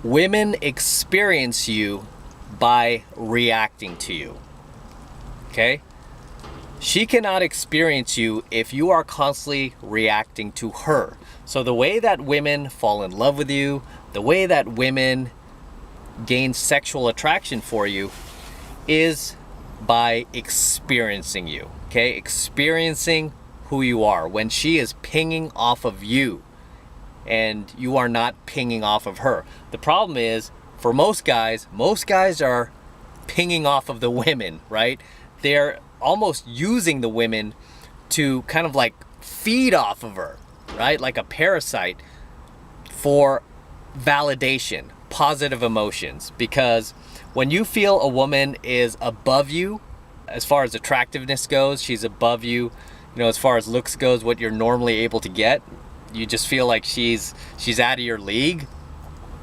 Women experience you by reacting to you. Okay? She cannot experience you if you are constantly reacting to her. So the way that women fall in love with you, the way that women gain sexual attraction for you is by experiencing you. Okay? Experiencing who you are. When she is pinging off of you and you are not pinging off of her. The problem is, for most guys are pinging off of the women, right? They're almost using the women to kind of like feed off of her, right? Like a parasite for validation, positive emotions. Because when you feel a woman is above you, as far as attractiveness goes, she's above you, as far as looks goes, what you're normally able to get, you just feel like she's out of your league.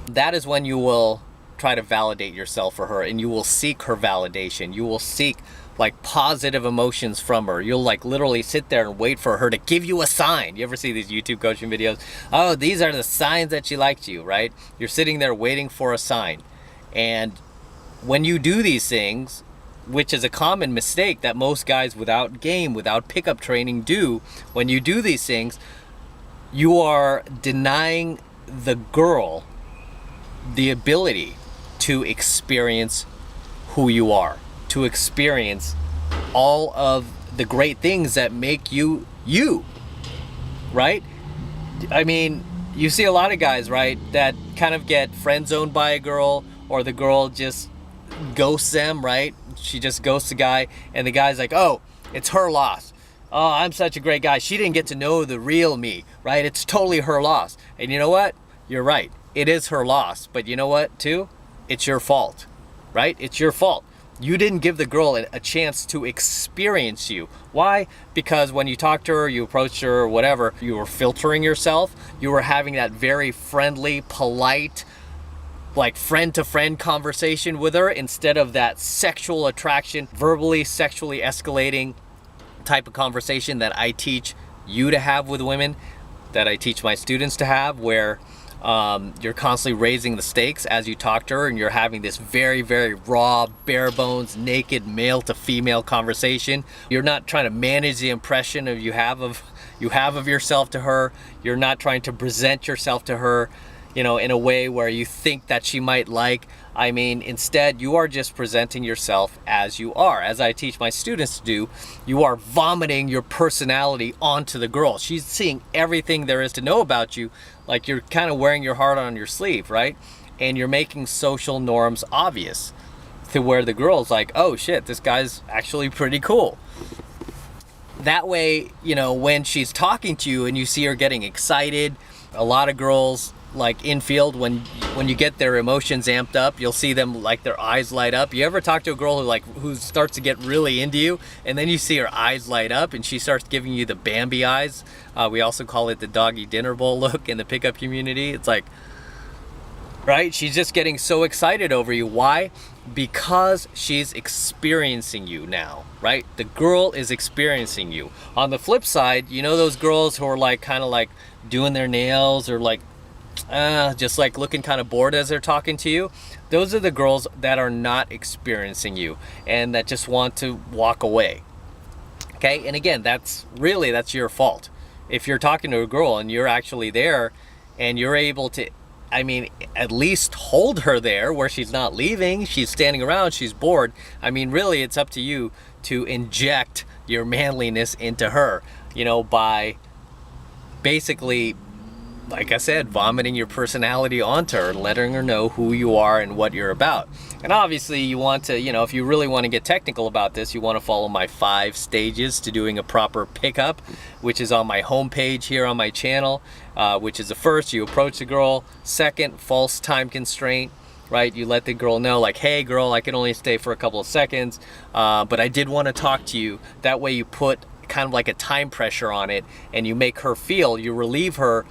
That is when you will try to validate yourself for her, and you will seek her validation. You will seek like positive emotions from her. You'll like literally sit there and wait for her to give you a sign. You ever see these YouTube coaching videos? Oh, these are the signs that she liked you, right? You're sitting there waiting for a sign. And when you do these things, which is a common mistake that most guys without game, without pickup training do, when you do these things, you are denying the girl the ability to experience who you are, to experience all of the great things that make you you, right? I mean, you see a lot of guys, right, that kind of get friend zoned by a girl, or the girl just ghosts them, right? She just ghosts the guy, and the guy's like, oh, it's her loss. Oh, I'm such a great guy. She didn't get to know the real me, right? It's totally her loss. And you know what? You're right. It is her loss. But you know what, too? It's your fault, right? It's your fault. You didn't give the girl a chance to experience you. Why? Because when you talked to her, you approached her, or whatever, you were filtering yourself. You were having that very friendly, polite, like friend-to-friend conversation with her, instead of that sexual attraction, verbally, sexually escalating type of conversation that I teach you to have with women, that I teach my students to have, where you're constantly raising the stakes as you talk to her, and you're having this very, very raw, bare bones, naked, male to female conversation. You're not trying to manage the impression you have of yourself to her. You're not trying to present yourself to her, in a way where you think that she might like. I mean, instead, you are just presenting yourself as you are. As I teach my students to do, you are vomiting your personality onto the girl. She's seeing everything there is to know about you, like you're kind of wearing your heart on your sleeve, right? And you're making social norms obvious to where the girl's like, oh shit, this guy's actually pretty cool. That way, when she's talking to you and you see her getting excited, a lot of girls, like infield, when you get their emotions amped up, you'll see them like their eyes light up. You ever talk to a girl who starts to get really into you, and then you see her eyes light up and she starts giving you the Bambi eyes? We also call it the doggy dinner bowl look in the pickup community. It's like, right? She's just getting so excited over you. Why? Because she's experiencing you now, right? The girl is experiencing you. On the flip side, those girls who are like kind of like doing their nails, or like just like looking kind of bored as they're talking to you. Those are the girls that are not experiencing you and that just want to walk away. Okay, and again, that's your fault. If you're talking to a girl and you're actually there and you're able to, at least hold her there where she's not leaving, she's standing around, she's bored. Really, it's up to you to inject your manliness into her, by basically, like I said, vomiting your personality onto her, letting her know who you are and what you're about. And obviously you want to, if you really want to get technical about this, you want to follow my 5 stages to doing a proper pickup, which is on my homepage here on my channel, which is the first, you approach the girl. Second, false time constraint, right? You let the girl know, like, hey girl, I can only stay for a couple of seconds, but I did want to talk to you. That way you put kind of like a time pressure on it, and you make her feel, you relieve her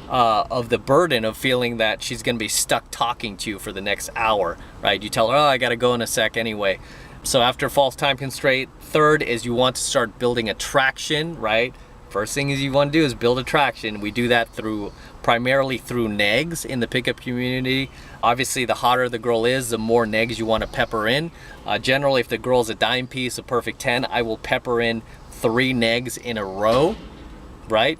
of the burden of feeling that she's going to be stuck talking to you for the next hour, right? You tell her, oh, I got to go in a sec anyway. So after false time constraint, third is you want to start building attraction, right? First thing is you want to do is build attraction. We do that through primarily through negs in the pickup community. Obviously, the hotter the girl is, the more negs you want to pepper in. Generally, if the girl's a dime piece, a perfect 10, I will pepper in 3 negs in a row, right?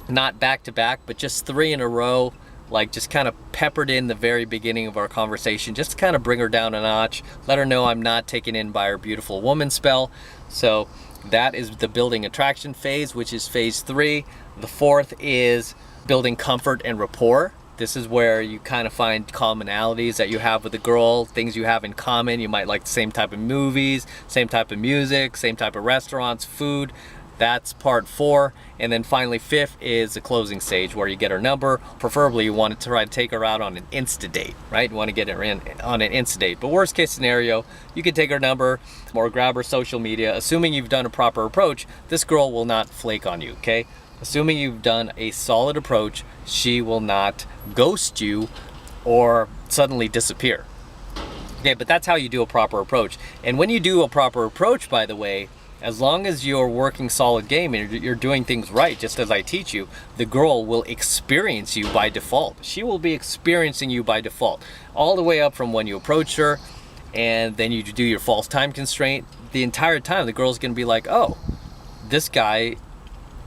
Not back to back, but just 3 in a row, like just kind of peppered in the very beginning of our conversation, just to kind of bring her down a notch, let her know I'm not taken in by her beautiful woman spell. So that is the building attraction phase, which is phase 3. The 4th is building comfort and rapport. This is where you kind of find commonalities that you have with the girl, things you have in common. You might like the same type of movies, same type of music, same type of restaurants, food. That's part 4. And then finally 5th is the closing stage, where you get her number. Preferably you want to try to take her out on an Insta date, right? You want to get her in on an Insta date. But worst case scenario, you can take her number or grab her social media. Assuming you've done a proper approach, this girl will not flake on you, okay? Assuming you've done a solid approach, she will not ghost you or suddenly disappear. Okay, but that's how you do a proper approach. And when you do a proper approach, by the way, as long as you're working solid game and you're doing things right, just as I teach you, the girl will experience you by default. She will be experiencing you by default, all the way up from when you approach her, and then you do your false time constraint. The entire time, the girl's going to be like, oh, this guy,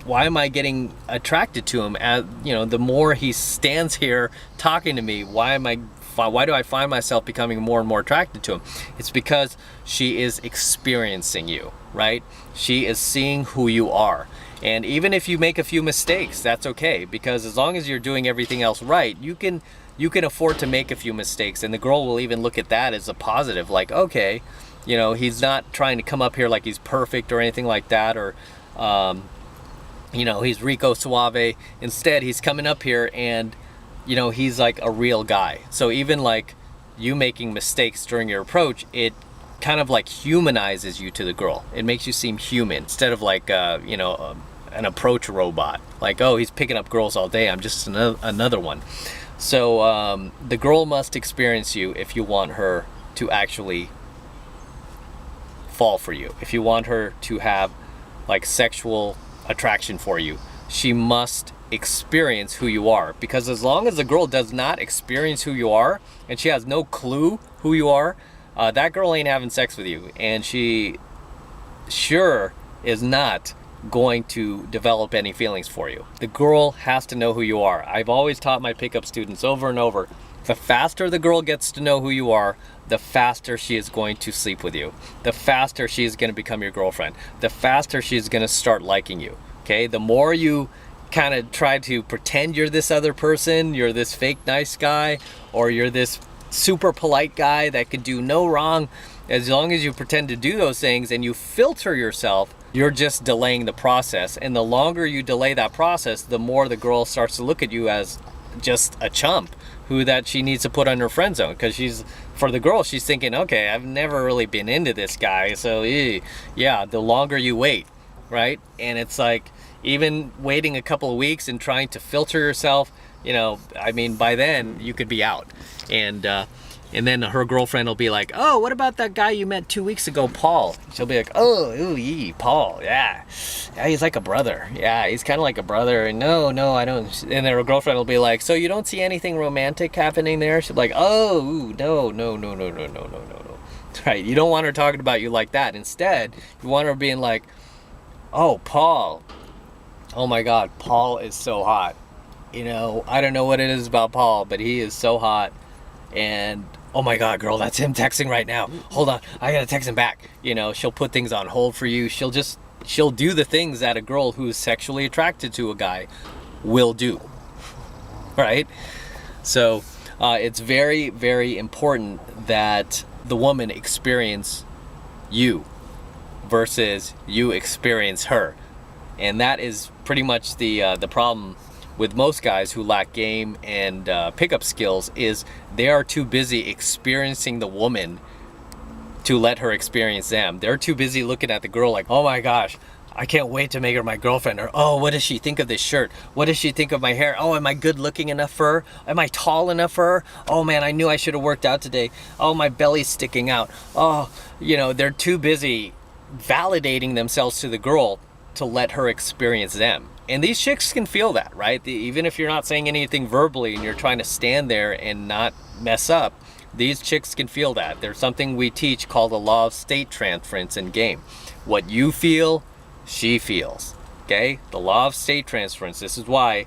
why am I getting attracted to him? As you know, the more he stands here talking to me, why do I find myself becoming more and more attracted to him? It's because she is experiencing you, right? She is seeing who you are. And even if you make a few mistakes, that's okay, because as long as you're doing everything else right, you can afford to make a few mistakes, and the girl will even look at that as a positive, like, okay, you know, he's not trying to come up here like he's perfect or anything like that, or you know, he's Rico Suave. Instead, he's coming up here and, you know, he's like a real guy. So even like you making mistakes during your approach, it kind of like humanizes you to the girl. It makes you seem human instead of like, you know, an approach robot. Like, oh, he's picking up girls all day, I'm just another one. So the girl must experience you if you want her to actually fall for you. If you want her to have like sexual attraction for you, she must experience who you are. Because as long as the girl does not experience who you are, and she has no clue who you are, that girl ain't having sex with you, and she sure is not going to develop any feelings for you. The girl has to know who you are. I've always taught my pickup students over and over, the faster the girl gets to know who you are, the faster she is going to sleep with you. The faster she is going to become your girlfriend. The faster she is going to start liking you. Okay? The more you kind of try to pretend you're this other person, you're this fake nice guy, or you're this super polite guy that could do no wrong, as long as you pretend to do those things and you filter yourself, you're just delaying the process. And the longer you delay that process, the more the girl starts to look at you as just a chump who that she needs to put on her friend zone, because for the girl, she's thinking, okay, I've never really been into this guy, so yeah, the longer you wait, right? And it's like, even waiting a couple of weeks and trying to filter yourself, you know, I mean, by then you could be out. And then her girlfriend will be like, oh, what about that guy you met 2 weeks ago, Paul? She'll be like, oh, ooh, Paul, yeah, he's like a brother. Yeah, he's kind of like a brother. And no, I don't. And then her girlfriend will be like, so you don't see anything romantic happening there? She'll be like, oh, ooh, no. Right, you don't want her talking about you like that. Instead, you want her being like, oh, Paul, oh my God, Paul is so hot. You know, I don't know what it is about Paul, but he is so hot. And oh my God, girl, that's him texting right now. Hold on, I gotta text him back. You know, she'll put things on hold for you. She'll do the things that a girl who is sexually attracted to a guy will do, right? So it's very, very important that the woman experience you versus you experience her. And that is pretty much the problem with most guys who lack game and pickup skills, is they are too busy experiencing the woman to let her experience them. They're too busy looking at the girl like, oh my gosh, I can't wait to make her my girlfriend. Or, oh, what does she think of this shirt? What does she think of my hair? Oh, am I good looking enough for her? Am I tall enough for her? Oh man, I knew I should have worked out today. Oh, my belly's sticking out. Oh, you know, they're too busy validating themselves to the girl to let her experience them. And these chicks can feel that, right? Even if you're not saying anything verbally and you're trying to stand there and not mess up, these chicks can feel that. There's something we teach called the law of state transference in game. What you feel, she feels. Okay? The law of state transference. This is why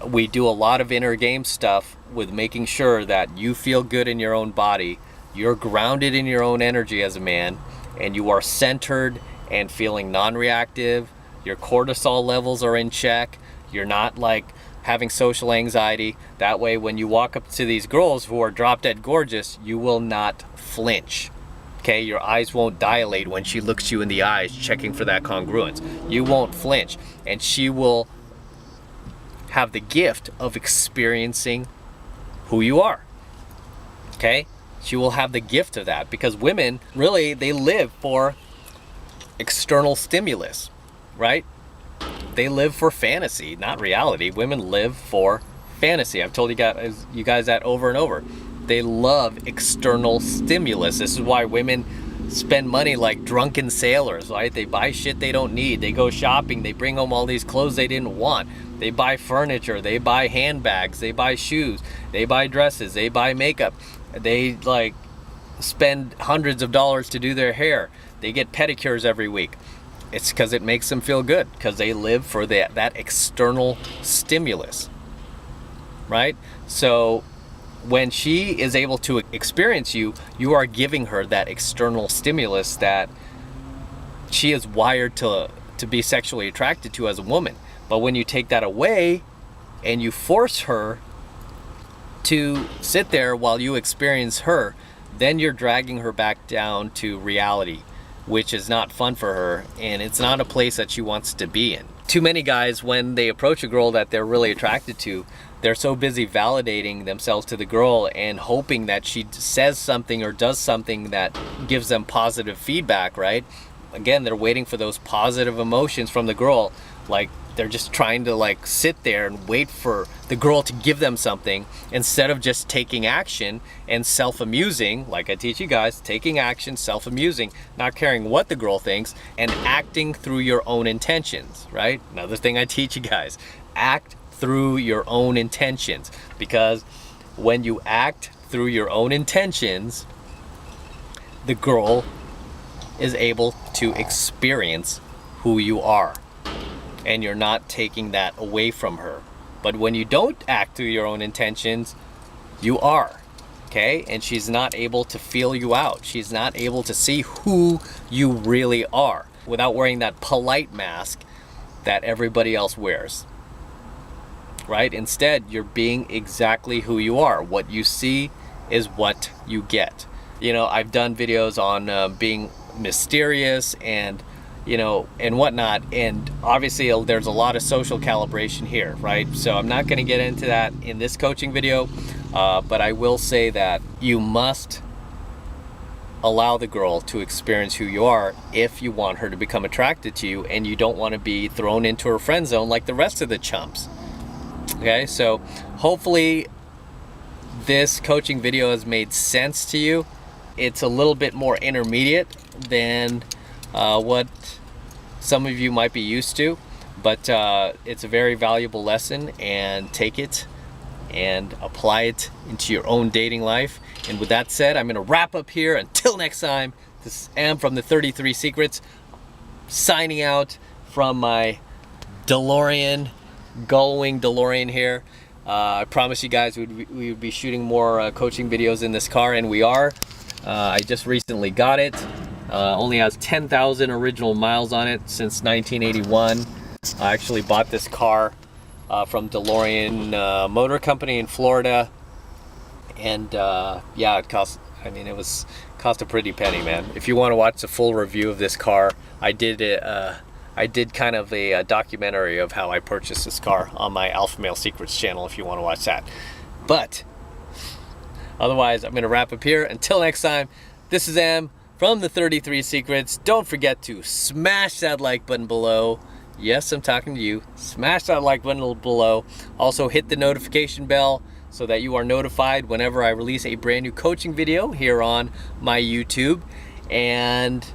we do a lot of inner game stuff with making sure that you feel good in your own body, you're grounded in your own energy as a man, and you are centered and feeling non-reactive. Your cortisol levels are in check. You're not like having social anxiety. That way, when you walk up to these girls who are drop dead gorgeous, you will not flinch. Okay, your eyes won't dilate when she looks you in the eyes, checking for that congruence. You won't flinch, and she will have the gift of experiencing who you are. Okay, she will have the gift of that, because women really, they live for external stimulus, right? They live for fantasy, not reality. Women live for fantasy. I've told you guys that over and over. They love external stimulus. This is why women spend money like drunken sailors, right? They buy shit they don't need. They go shopping. They bring home all these clothes they didn't want. They buy furniture. They buy handbags. They buy shoes. They buy dresses. They buy makeup. They like spend hundreds of dollars to do their hair. They get pedicures every week. It's because it makes them feel good, because they live for that external stimulus, right? So when she is able to experience you, you are giving her that external stimulus that she is wired to be sexually attracted to as a woman. But when you take that away and you force her to sit there while you experience her, then you're dragging her back down to reality, which is not fun for her, and it's not a place that she wants to be in. Too many guys, when they approach a girl that they're really attracted to, they're so busy validating themselves to the girl and hoping that she says something or does something that gives them positive feedback, right? Again, they're waiting for those positive emotions from the girl. Like, they're just trying to like sit there and wait for the girl to give them something, instead of just taking action and self-amusing, like I teach you guys, taking action, self-amusing, not caring what the girl thinks, and acting through your own intentions, right? Another thing I teach you guys, act through your own intentions, because when you act through your own intentions, the girl is able to experience who you are, and you're not taking that away from her. But when you don't act through your own intentions, you are, okay? And she's not able to feel you out. She's not able to see who you really are without wearing that polite mask that everybody else wears, right? Instead, you're being exactly who you are. What you see is what you get. You know, I've done videos on being mysterious and and whatnot, and obviously there's a lot of social calibration here, right? So I'm not going to get into that in this coaching video, but I will say that you must allow the girl to experience who you are if you want her to become attracted to you, and you don't want to be thrown into her friend zone like the rest of the chumps. Okay, so hopefully this coaching video has made sense to you. It's a little bit more intermediate than what some of you might be used to, but it's a very valuable lesson, and take it and apply it into your own dating life. And with that said, I'm going to wrap up here. Until next time, this is Am from the 33 Secrets, signing out from my DeLorean, Gullwing DeLorean here. I promise you guys we would be shooting more coaching videos in this car, and we are. I just recently got it. Only has 10,000 original miles on it since 1981. I actually bought this car from DeLorean Motor Company in Florida, and yeah, it cost a pretty penny, man. If you want to watch the full review of this car, I did kind of a documentary of how I purchased this car on my Alpha Male Secrets channel, if you want to watch that. But otherwise, I'm going to wrap up here. Until next time, this is Am from the 33 Secrets. Don't forget to smash that like button below. Yes, I'm talking to you. Smash that like button below. Also hit the notification bell so that you are notified whenever I release a brand new coaching video here on my YouTube. And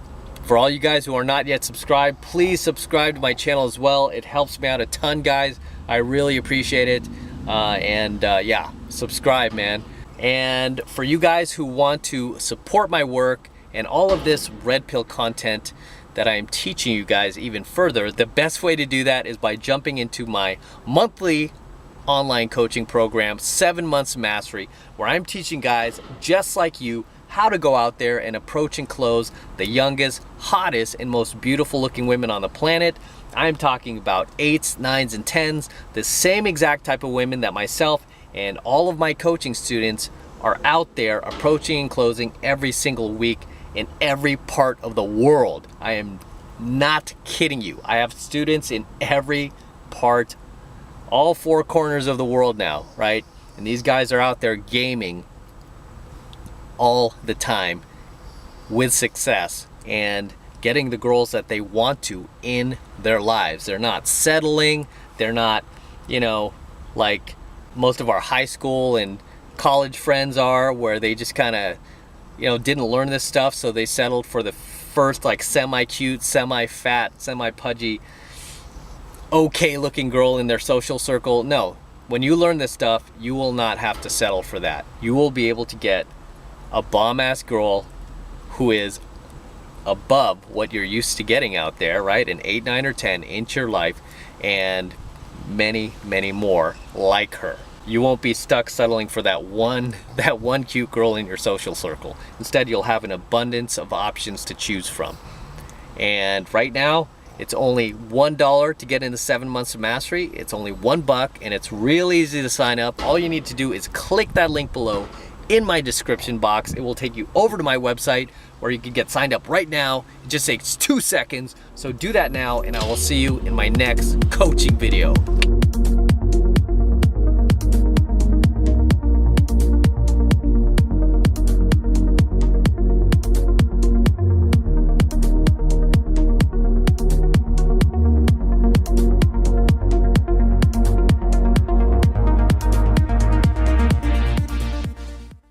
For all you guys who are not yet subscribed, please subscribe to my channel as well. It helps me out a ton, guys. I really appreciate it. Yeah, subscribe, man. And for you guys who want to support my work and all of this red pill content that I'm teaching you guys even further, the best way to do that is by jumping into my monthly online coaching program, 7 Months Mastery, where I'm teaching guys just like you how to go out there and approach and close the youngest, hottest, and most beautiful looking women on the planet. I'm talking about 8s, 9s, and 10s, the same exact type of women that myself and all of my coaching students are out there approaching and closing every single week in every part of the world. I am not kidding you. I have students in every part, all 4 corners of the world now, right? And these guys are out there gaming all the time with success and getting the girls that they want to in their lives. They're not settling. They're not, you know, like most of our high school and college friends are, where they just kind of, you know, didn't learn this stuff, so they settled for the first like semi-cute, semi-fat, semi-pudgy, okay looking girl in their social circle. No, when you learn this stuff, you will not have to settle for that. You will be able to get a bomb-ass girl who is above what you're used to getting out there, right? An 8, 9, or 10 into your life, and many, many more like her. You won't be stuck settling for that one cute girl in your social circle. Instead, you'll have an abundance of options to choose from. And right now, it's only $1 to get into 7 Months of Mastery. It's only $1, and it's real easy to sign up. All you need to do is click that link below in my description box. It will take you over to my website where you can get signed up right now. It just takes 2 seconds. So do that now, and I will see you in my next coaching video.